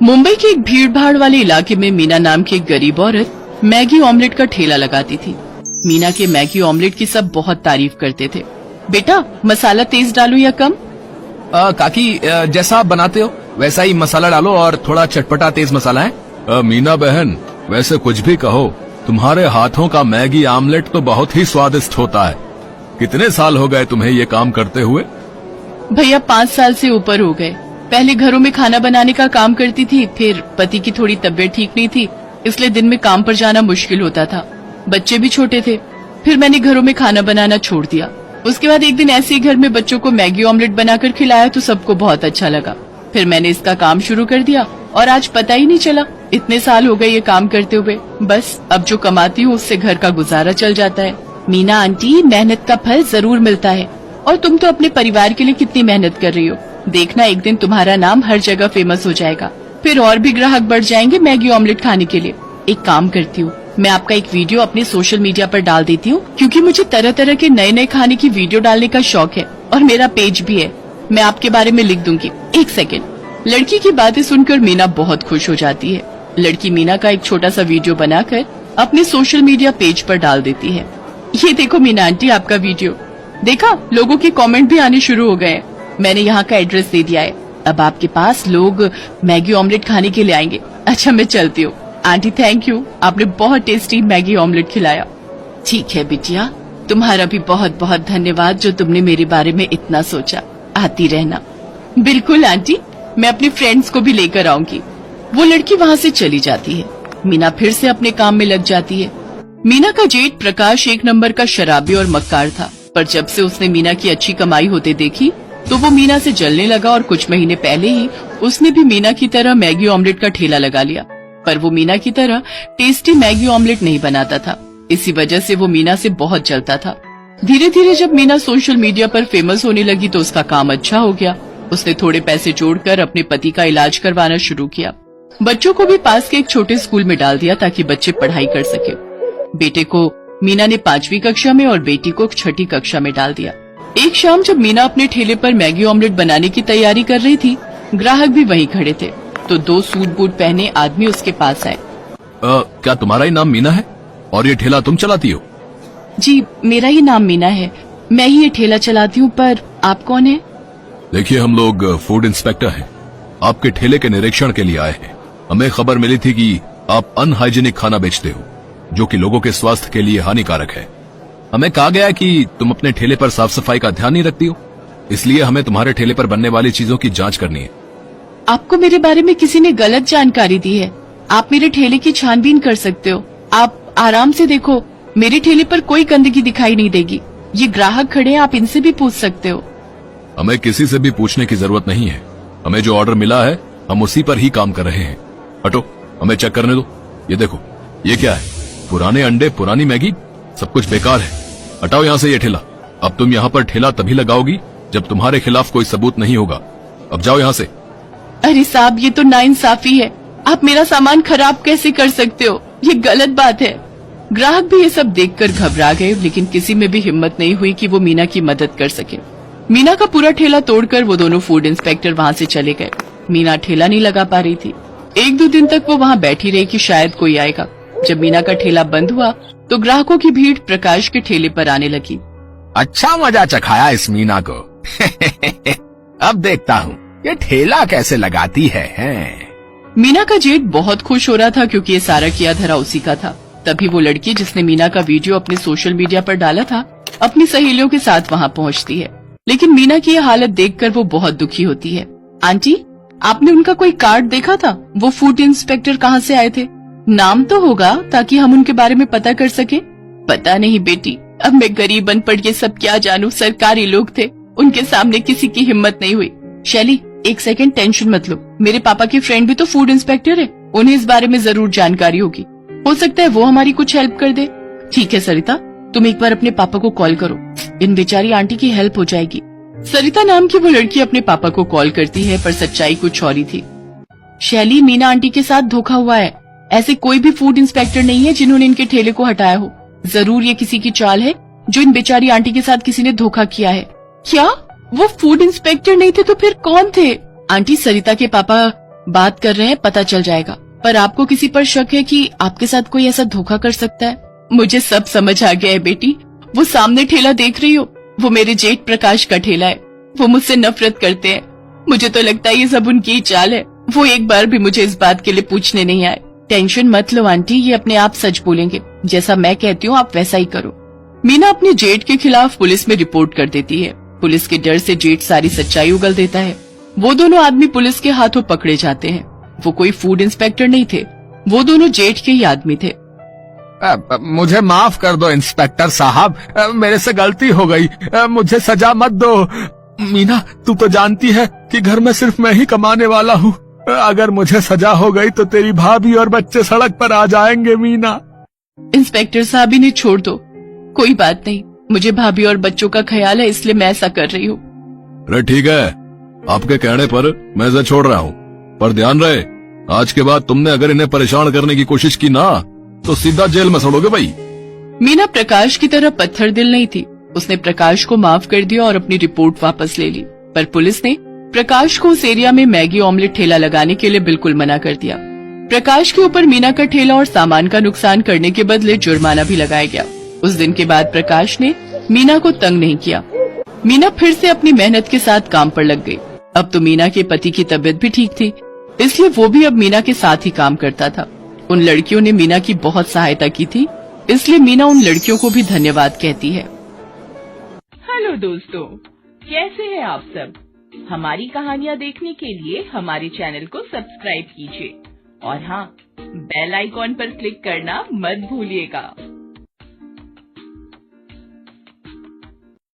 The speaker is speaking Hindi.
मुंबई के एक भीड़ भाड़ वाले इलाके में मीना नाम की एक गरीब औरत मैगी ऑमलेट का ठेला लगाती थी। मीना के मैगी ऑमलेट की सब बहुत तारीफ करते थे। बेटा, मसाला तेज डालो या कम? काकी, जैसा आप बनाते हो वैसा ही मसाला डालो और थोड़ा चटपटा तेज मसाला है। मीना बहन, वैसे कुछ भी कहो, तुम्हारे हाथों का मैगी ऑमलेट तो बहुत ही स्वादिष्ट होता है। कितने साल हो गए तुम्हें ये काम करते हुए? भैया 5 साल से ऊपर हो गए। पहले घरों में खाना बनाने का काम करती थी, फिर पति की थोड़ी तबीयत ठीक नहीं थी, इसलिए दिन में काम पर जाना मुश्किल होता था। बच्चे भी छोटे थे, फिर मैंने घरों में खाना बनाना छोड़ दिया। उसके बाद एक दिन ऐसे ही घर में बच्चों को मैगी ऑमलेट बनाकर खिलाया तो सबको बहुत अच्छा लगा। फिर मैंने इसका काम शुरू कर दिया और आज पता ही नहीं चला, इतने साल हो गए ये काम करते हुए। बस अब जो कमाती हूँ उससे घर का गुजारा चल जाता है। मीना आंटी, मेहनत का फल जरूर मिलता है, और तुम तो अपने परिवार के लिए कितनी मेहनत कर रही हो। देखना, एक दिन तुम्हारा नाम हर जगह फेमस हो जाएगा, फिर और भी ग्राहक बढ़ जाएंगे मैगी ऑमलेट खाने के लिए। एक काम करती हूँ, मैं आपका एक वीडियो अपने सोशल मीडिया पर डाल देती हूँ, क्योंकि मुझे तरह तरह के नए नए खाने की वीडियो डालने का शौक है और मेरा पेज भी है। मैं आपके बारे में लिख दूंगी। 1 सेकेंड। लड़की की बातें सुनकर मीना बहुत खुश हो जाती है। लड़की मीना का एक छोटा सा वीडियो बनाकर अपने सोशल मीडिया पेज पर डाल देती है। ये देखो मीना आंटी, आपका वीडियो देखा, लोगों के कमेंट भी आने शुरू हो गए। मैंने यहाँ का एड्रेस दे दिया है, अब आपके पास लोग मैगी ऑमलेट खाने के लिए आएंगे। अच्छा, मैं चलती हूँ। आंटी थैंक यू, आपने बहुत टेस्टी मैगी ऑमलेट खिलाया। ठीक है बिटिया, तुम्हारा भी बहुत बहुत धन्यवाद जो तुमने मेरे बारे में इतना सोचा। आती रहना। बिल्कुल आंटी, मैं अपने फ्रेंड्स को भी लेकर आऊंगी। वो लड़की वहाँ से चली जाती है। मीना फिर से अपने काम में लग जाती है। मीना का जेठ प्रकाश 1 नंबर का शराबी और मक्कार था, पर जब से उसने मीना की अच्छी कमाई होते देखी तो वो मीना से जलने लगा और कुछ महीने पहले ही उसने भी मीना की तरह मैगी ऑमलेट का ठेला लगा लिया। पर वो मीना की तरह टेस्टी मैगी ऑमलेट नहीं बनाता था, इसी वजह से वो मीना से बहुत जलता था। धीरे धीरे जब मीना सोशल मीडिया पर फेमस होने लगी तो उसका काम अच्छा हो गया। उसने थोड़े पैसे जोड़कर अपने पति का इलाज करवाना शुरू किया। बच्चों को भी पास के एक छोटे स्कूल में डाल दिया ताकि बच्चे पढ़ाई कर सके। बेटे को मीना ने 5वीं कक्षा में और बेटी को 6ठी कक्षा में डाल दिया। एक शाम जब मीना अपने ठेले पर मैगी ऑमलेट बनाने की तैयारी कर रही थी, ग्राहक भी वहीं खड़े थे, तो 2 सूट बूट पहने आदमी उसके पास आए। क्या तुम्हारा ही नाम मीना है और ये ठेला तुम चलाती हो? जी, मेरा ही नाम मीना है, मैं ही ये ठेला चलाती हूँ, पर आप कौन है? देखिए, हम लोग फूड इंस्पेक्टर हैं, आपके ठेले के निरीक्षण के लिए आए हैं। हमें खबर मिली थी कि आप अनहाइजीनिक खाना बेचते हो, जो कि लोगों के स्वास्थ्य के लिए हानिकारक है। हमें कहा गया कि तुम अपने ठेले पर साफ सफाई का ध्यान नहीं रखती हो, इसलिए हमें तुम्हारे ठेले पर बनने वाली चीजों की जांच करनी है। आपको मेरे बारे में किसी ने गलत जानकारी दी है। आप मेरे ठेले की छानबीन कर सकते हो। आप आराम से देखो, मेरे ठेले पर कोई गंदगी दिखाई नहीं देगी। ये ग्राहक खड़े हैं, आप इनसे भी पूछ सकते हो। हमें किसी से भी पूछने की जरूरत नहीं है, हमें जो ऑर्डर मिला है हम उसी पर ही काम कर रहे हैं। हटो, हमें चेक करने दो। ये देखो, ये क्या है? पुराने अंडे, पुरानी मैगी, सब कुछ बेकार है। हटाओ यहाँ से ये ठेला। अब तुम यहाँ पर ठेला तभी लगाओगी जब तुम्हारे खिलाफ कोई सबूत नहीं होगा। अब जाओ यहाँ से। अरे साहब, ये तो नाइंसाफी है। आप मेरा सामान खराब कैसे कर सकते हो? ये गलत बात है। ग्राहक भी ये सब देखकर घबरा गए, लेकिन किसी में भी हिम्मत नहीं हुई कि वो मीना की मदद कर सके। मीना का पूरा ठेला तोड़कर वो दोनों फूड इंस्पेक्टर वहाँ से चले गए। मीना ठेला नहीं लगा पा रही थी। 1-2 दिन तक वो वहाँ बैठी रही कि शायद कोई आएगा। जब मीना का ठेला बंद हुआ तो ग्राहकों की भीड़ प्रकाश के ठेले पर आने लगी। अच्छा मजा चखाया इस मीना को। अब देखता हूँ ये ठेला कैसे लगाती है। मीना का जेठ बहुत खुश हो रहा था, क्योंकि ये सारा किया धरा उसी का था। तभी वो लड़की जिसने मीना का वीडियो अपने सोशल मीडिया पर डाला था, अपनी सहेलियों के साथ वहाँ पहुँचती है। लेकिन मीना की ये हालत देखकर वो बहुत दुखी होती है। आंटी, आपने उनका कोई कार्ड देखा था? वो फूड इंस्पेक्टर कहाँ से आए थे? नाम तो होगा ताकि हम उनके बारे में पता कर सके। पता नहीं बेटी, अब मैं गरीब अनपढ़ ये सब क्या जानूं। सरकारी लोग थे, उनके सामने किसी की हिम्मत नहीं हुई। शैली, 1 सेकंड, टेंशन मत लो। मेरे पापा के फ्रेंड भी तो फूड इंस्पेक्टर है, उन्हें इस बारे में जरूर जानकारी होगी। हो सकता है वो हमारी कुछ हेल्प कर दे। ठीक है सरिता, तुम एक बार अपने पापा को कॉल करो, इन बेचारी आंटी की हेल्प हो जाएगी। सरिता नाम की वो लड़की अपने पापा को कॉल करती है, पर सच्चाई कुछ और ही थी। शैली, मीना आंटी के साथ धोखा हुआ है। ऐसे कोई भी फूड इंस्पेक्टर नहीं है जिन्होंने इनके ठेले को हटाया हो। जरूर ये किसी की चाल है, जो इन बेचारी आंटी के साथ किसी ने धोखा किया है। क्या वो फूड इंस्पेक्टर नहीं थे तो फिर कौन थे? आंटी, सरिता के पापा बात कर रहे हैं, पता चल जाएगा। पर आपको किसी पर शक है कि आपके साथ कोई ऐसा धोखा कर सकता है? मुझे सब समझ आ गया है बेटी। वो सामने ठेला देख रही हो, वो मेरे जेठ प्रकाश का ठेला है। वो मुझसे नफरत करते हैं। मुझे तो लगता है ये सब उनकी ही चाल है। वो एक बार भी मुझे इस बात के लिए पूछने नहीं आए। टेंशन मत लो आंटी, ये अपने आप सच बोलेंगे। जैसा मैं कहती हूँ आप वैसा ही करो। मीना अपने जेठ के खिलाफ पुलिस में रिपोर्ट कर देती है। पुलिस के डर से जेठ सारी सच्चाई उगल देता है। वो दोनों आदमी पुलिस के हाथों पकड़े जाते हैं। वो कोई फूड इंस्पेक्टर नहीं थे, वो दोनों जेठ के ही आदमी थे। मुझे माफ कर दो इंस्पेक्टर साहब, मेरे से गलती हो गई, मुझे सजा मत दो। मीना, तू तो जानती है कि घर में सिर्फ मैं ही कमाने वाला हूँ। अगर मुझे सजा हो गई तो तेरी भाभी और बच्चे सड़क पर आ जाएंगे। मीना, इंस्पेक्टर साहब इन्हें छोड़ दो, कोई बात नहीं। मुझे भाभी और बच्चों का ख्याल है, इसलिए मैं ऐसा कर रही हूँ। अरे ठीक है, आपके कहने पर मैं इसे छोड़ रहा हूँ, पर ध्यान रहे आज के बाद तुमने अगर इन्हें परेशान करने की कोशिश की ना तो सीधा जेल में सड़ोगे भाई। मीना प्रकाश की तरह पत्थर दिल नहीं थी। उसने प्रकाश को माफ कर दिया और अपनी रिपोर्ट वापस ले ली। पर पुलिस ने प्रकाश को उस एरिया में मैगी ऑमलेट ठेला लगाने के लिए बिल्कुल मना कर दिया। प्रकाश के ऊपर मीना का ठेला और सामान का नुकसान करने के बदले जुर्माना भी लगाया गया। उस दिन के बाद प्रकाश ने मीना को तंग नहीं किया। मीना फिर से अपनी मेहनत के साथ काम पर लग गई। अब तो मीना के पति की तबीयत भी ठीक थी, इसलिए वो भी अब मीना के साथ ही काम करता था। उन लड़कियों ने मीना की बहुत सहायता की थी, इसलिए मीना उन लड़कियों को भी धन्यवाद कहती है। हेलो दोस्तों, कैसे हैं आप सब? हमारी कहानियाँ देखने के लिए हमारे चैनल को सब्सक्राइब कीजिए और हाँ, बेल आइकॉन पर क्लिक करना मत भूलिएगा।